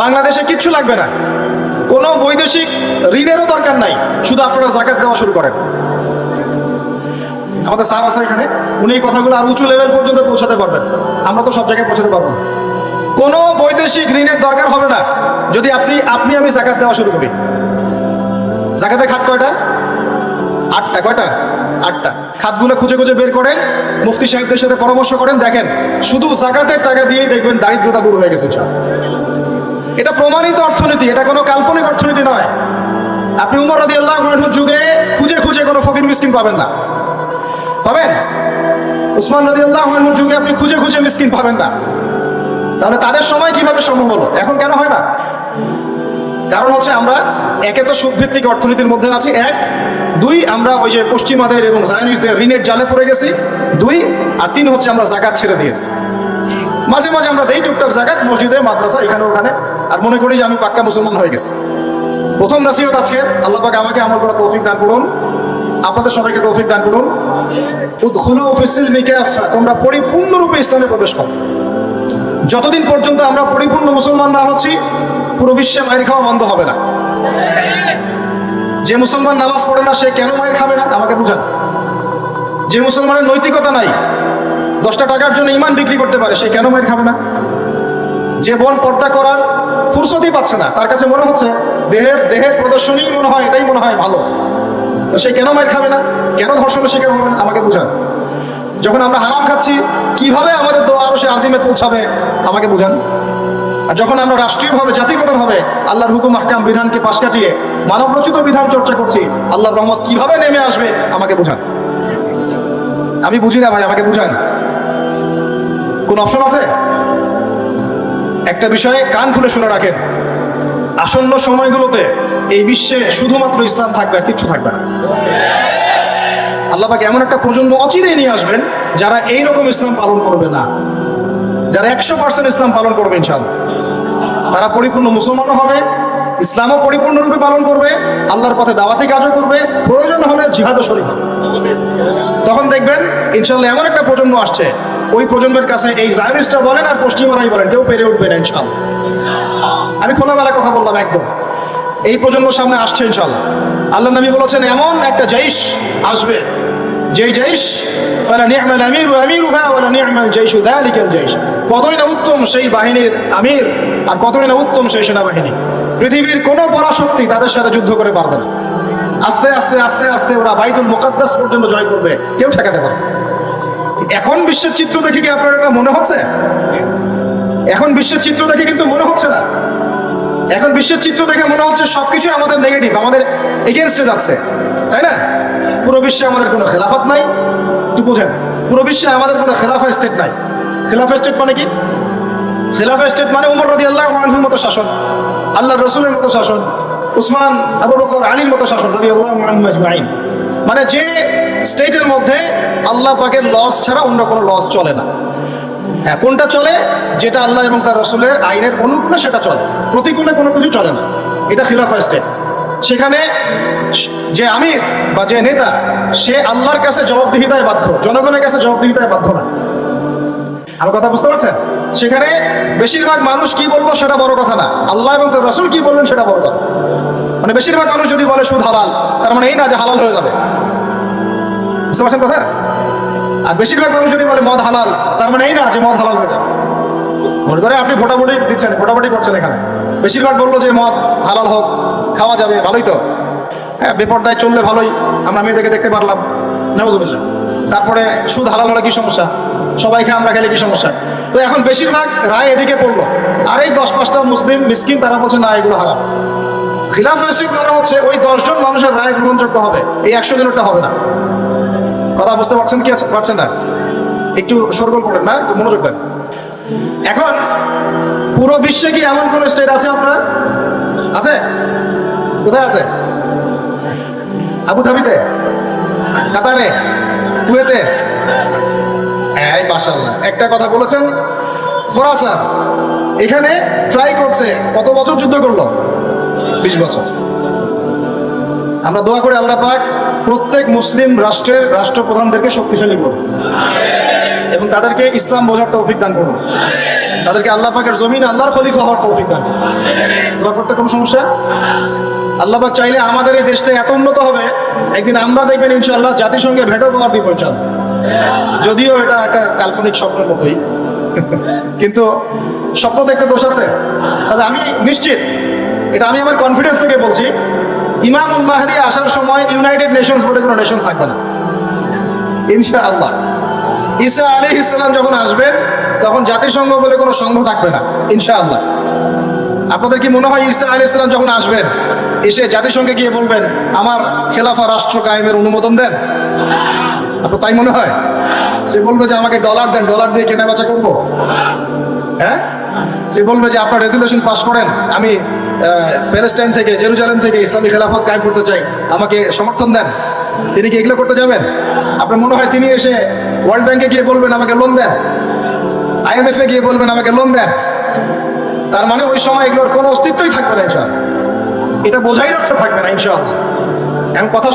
বাংলাদেশে কিচ্ছু লাগবে না, কোনো বৈদেশিক ঋণেরও দরকার নাই, শুধু আপনারা যাকাত দেওয়া শুরু করেন। আমাদের স্যার আছে এখানে, উনি এই কথাগুলো আর উঁচু লেভেল পর্যন্ত পৌঁছাতে পারবেন, আমরা তো সব জায়গায় পৌঁছাতে পারবো না। কোনো বৈদেশিক ঋণের দরকার হবে না যদি আমি যাকাত দেওয়া শুরু করি। যাকাতের খাত কয়টা? 8টা। কয়টা? 8টা। খাতগুলো খুঁজে খুঁজে বের করেন, মুফতি সাহেবদের সাথে পরামর্শ করেন, দেখেন শুধু যাকাতের টাকা দিয়েই দেখবেন দারিদ্রতা দূর হয়ে গেছে। এটা প্রমাণিত অর্থনীতি, এটা কোনো কাল্পনিক অর্থনীতি নয়। আপনি উমর রাদিয়াল্লাহু আনহুর যুগে খুঁজে খুঁজে কোনো ফকির মিসকিন পাবেন না, পাবেন? উসমান রাদিয়াল্লাহু আনহুর যুগে আপনি খুঁজে খুঁজে মিসকিন পাবেন না। তাহলে তাদের সময় কিভাবে সম্ভব হলো, এখন কেন হয় না? কারণ হচ্ছে আমরা একে তো সুদভিত্তিক অর্থনীতির মধ্যে আছি, 1, 2 আমরা ওই যে পশ্চিমাদের এবং জায়নিস্টদের ঋণের জালে পড়ে গেছি, 2, আর 3 হচ্ছে আমরা যাকাত ছেড়ে দিয়েছি। মাঝে মাঝে আমরা দেই টুকটাক যাকাত, মসজিদে, মাদ্রাসা, এখানে ওখানে, আর মনে করি যে আমি পাক্কা মুসলমান হয়ে গেছি। প্রথম নসিহত আজকে, আল্লাহ পাক আমাকে আমল করার তৌফিক দান করুন, আপনাদের সবাইকে তৌফিক দান করুন। উদখুলু ফিস-সিলমি কাফা, তোমরা পরিপূর্ণরূপে ইসলামে প্রবেশ করো। যতদিন পর্যন্ত আমরা পরিপূর্ণ মুসলমান না হচ্ছি, পুরো বিশ্বে মায়ের খাওয়া বন্ধ হবে না। যে মুসলমান নামাজ পড়ে না, সে কেন মায়ের খাবে না আমাকে বুঝান। যে মুসলমানের নৈতিকতা নাই, 10টা টাকার জন্য ইমান বিক্রি করতে পারে, সে কেন মায়ের খাবে না? যে বোন পর্দা করার ফুরসতই পাচ্ছে না, তার কাছে মনে হচ্ছে দেহের প্রদর্শনী মনে হয়, এটাই মনে হয় ভালো, তো সে কেন মায়ের খাবে না? কেন ধর্ষণের শিকার হবে না আমাকে বুঝান। যখন আমরা হারাম খাচ্ছি, কিভাবে আমাদের দোয়া আরো সে আজিমে পৌঁছাবে আমাকে বুঝান। আর যখন আমরা রাষ্ট্রীয়ভাবে, জাতিগতভাবে আল্লাহর হুকুম আহকাম বিধানকে পাশ কাটিয়ে মানব রচিত বিধান চর্চা করছি, আল্লাহর রহমত কিভাবে নেমে আসবে আমাকে বুঝান। আমি বুঝি না ভাই, আমাকে বুঝান। কোন অপশন আছে? একটা বিষয়ে কান খুলে শুনে রাখেন, আসন্ন সময়গুলোতে এই বিশ্বে শুধুমাত্র ইসলাম থাকবে, আর কিচ্ছু থাকবে না। আল্লাহ পাক এমন একটা প্রজন্ম অচিরেই নিয়ে আসবেন যারা এইরকম ইসলাম পালন করবে না, যারা 100% ইসলাম পালন করবে ইনশাআল্লাহ। তারা পরিপূর্ণ মুসলমানও হবে, ইসলামও পরিপূর্ণরূপে পালন করবে, আল্লাহর পথে দাওয়াতি কাজও করবে, প্রয়োজন হলে জিহাদও শরীক হবে। তখন দেখবেন ইনশাআল্লাহ এমন একটা প্রজন্ম আসছে, ওই প্রজন্মের কাছে এই জায়নিস্টরা বলেন আর পশ্চিমারাই বলেন, কেউ পেরে উঠবে না ইনশাআল্লাহ। আমি খোলামেলা কথা বললাম একদম। এই প্রজন্ম সামনে আসছে ইনশাআল্লাহ। আল্লাহ নবী বলেছেন এমন একটা জৈশ আসবে, যেই জৈশ ফালা নি'মাল আমিরু আমিরুহা ওয়ালা নি'মাল জাইশু যালিকাল জাইশ, কতই না উত্তম সেই বাহিনীর আমির আর কতই না উত্তম সেই সেনাবাহিনী। পৃথিবীর কোনো পরাশক্তি তাদের সাথে যুদ্ধ করে পারবে না। আস্তে আস্তে আস্তে আস্তে ওরা বাইতুল মুকাদ্দাস পর্যন্ত জয় করবে, কেউ ঠেকাতে পারবে। এখন বিশ্বের চিত্র দেখে কি আপনার এটা মনে হচ্ছে? এখন বিশ্বের চিত্র দেখে কিন্তু মনে হচ্ছে না। এখন বিশ্বের চিত্র দেখে মনে হচ্ছে সবকিছু আমাদের নেগেটিভ, আমাদের এগেনস্টে যাচ্ছে, তাই না? পুরো বিশ্বে আমাদের কোনো খেলাফত নাই, একটু বোঝেন। পুরো বিশ্বে আমাদের কোনো খেলাফা স্টেট নাই। খেলাফা স্টেট মানে কি? খেলাফা স্টেট মানে উমর রাদিয়াল্লাহু আনহুর মতো শাসন, আল্লাহর রাসূলের মতো শাসন, উসমান, আবু বকর, আলীর মতো শাসন রাদিয়াল্লাহু আনহুম আজমাইন। মানে যে স্টেটের মধ্যে আল্লাহ পাকের লস ছাড়া অন্য কোনো লস চলে না। হ্যাঁ, কোনটা চলে? যেটা আল্লাহ এবং তার রাসূলের আইনের অনুকূলে সেটা চলে, প্রতিকূলে কোনো কিছু চলে না। এটা খিলাফা স্টেট। সেখানে যে আমির বা যে নেতা, সে আল্লাহর কাছে জবাবদিহিতায় বাধ্য, জনগণের কাছে জবাবদিহিতায় বাধ্য না। আমার কথা বুঝতে পারছেন? সেখানে বেশিরভাগ মানুষ কি বললো সেটা বড় কথা না, আল্লাহ এবং তার রাসূল কি বললেন সেটা বড় কথা। মানে বেশিরভাগ মানুষ যদি বলে সুদ হালাল, তার মানে এই না যে হালাল হয়ে যাবে। বুঝতে পারছেন কথা? আর বেশিরভাগ মানুষ যদি বলে মদ হালাল, তার মানে এই না যে মদ হালাল হয়ে যাবে। মনে করে আপনি ভোটাভুটি দিচ্ছেন, ভোটাভুটি করছেন, এখানে বেশিরভাগ বললো যে মদ হালাল হোক, খাওয়া যাবে, ভালোই তো। হ্যাঁ, বেপরদায় চললে ভালোই, আমরা মেয়েদেরকে দেখতে পারলাম, নাউজুবিল্লাহ। তারপরে সুদ হালাল হলে কি সমস্যা? সবাই খেয়ে আমরা খেলে কি সমস্যা? তো এখন বেশিরভাগ রায় এদিকে পড়লো, আর এই 10-5টা মুসলিম মিসকিন তারা বলছে না, এগুলো হারাম। খিলাফা স্টেট মানে হচ্ছে ওই 10 জন মানুষের রায় গ্রহণযোগ্য হবে, এই 100 জনেরটা হবে না। কথা বুঝতে পারছেন কি পারছেন না? একটু সরগোল করেন না, একটু মনোযোগ দেন। এখন পুরো বিশ্বে কি এমন কোন স্টেট আছে আপনার? আছে? কোথায় আছে? আবুধাবিতে, কাতারে, কুয়েতে? হ্যাঁ, মাশাআল্লাহ। একটা কথা বলেছেন, খোরাসান, এখানে ট্রাই করছে। কত বছর যুদ্ধ করলো? 20 বছর। আমরা দোয়া করি আল্লাহ পাক প্রত্যেক মুসলিম রাষ্ট্রের রাষ্ট্রপ্রধানদেরকে শক্তিশালী করুন এবং তাদেরকে ইসলাম বোঝার তৌফিক দান করুন। তাদেরকে আল্লাহ পাকের জমিনে আল্লাহর খলিফা হওয়ার তৌফিক দান করুন। দোয়া করতে কোনো সমস্যা? আল্লাহ পাক চাইলে আমাদের এই দেশটা এত উন্নত হবে, একদিন আমরা দেখবেন ইনশাআল্লাহ জাতিসংঘে ভেটো পাওয়ার দিয়ে পৌঁছাবে। যদিও এটা একটা কাল্পনিক স্বপ্নের মতোই, কিন্তু স্বপ্ন দেখতে দোষ আছে। তবে আমি নিশ্চিত, এটা আমি আমার কনফিডেন্স থেকে বলছি, ইমামুল মাহদি আসার সময় ইউনাইটেড নেশনস বলে কোনো নেশনস থাকবে না ইনশাআল্লাহ। ঈসা আলাইহিস সালাম যখন আসবেন তখন জাতিসংঘ বলে কোনো সংঘ থাকবে না ইনশাআল্লাহ। আপনাদের কি মনে হয় ঈসা আলাইহিস সালাম যখন আসবেন এসে জাতিসংঘে গিয়ে বলবেন আমার খেলাফা রাষ্ট্র কায়েমের অনুমোদন দেন? আপনার তাই মনে হয়? সে বলবে যে আমাকে ডলার দেন, ডলার দিয়ে কেনা বেচা করবো? হ্যাঁ, সে বলবে যে আপনার রেজুলেশন পাস করেন, আমি প্যালেস্টাইন থেকে, জেরুজালেম থেকে ইসলামী খেলাফত কায়েম করতে চাই, আমাকে সমর্থন দেন? তিনি কি এগুলো করতে যাবেন? আপনার মনে হয় তিনি এসে ওয়ার্ল্ড ব্যাংকে গিয়ে বলবেন আমাকে লোন দেন, IMF এ গিয়ে বলবেন আমাকে লোন দেন? তার মানে ওই সময় এগুলোর কোনো অস্তিত্বই থাকবে না ইনশাআল্লাহ। এটা বোঝাই যাচ্ছে থাকবে না ইনশাআল্লাহ। এমন কথা